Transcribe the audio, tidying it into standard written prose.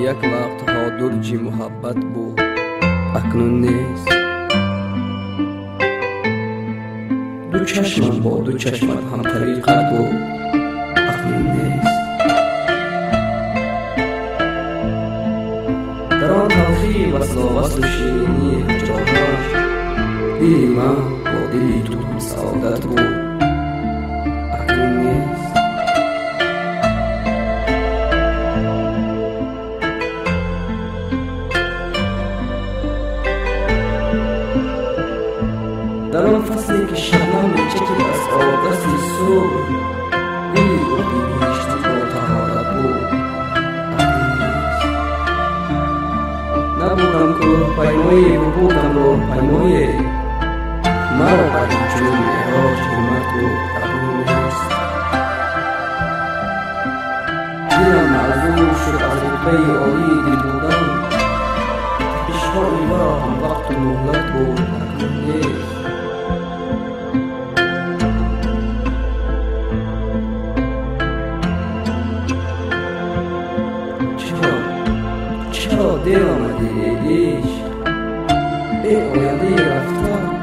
یک وقتها درجی محبت بود، اکنون نیست. دو چشمم با دو چشمت هم طریقت بود، اکنون نیست. در آن تلخی وصل و وصل و شیرینی هجرانش، دلی من با دلی تو هم سعادت بود، اکنون نیست. در آن فصلی که شبنم میچکید از آب دستی صبح، گلی گفتی بیشتی با طهارت بود، اکنون نیست. نبودم که پیمایی و بودم رو پیمایی، مرا قدیم چون معراج همت بود، اکنون نیست. دلم معذور شد از رتبه عالی دل بودن، عشقهای را هم وقت و مهلت بود، اکنون نیست. چرا دیر آمدی ای عشق، ای آینده رفتن؟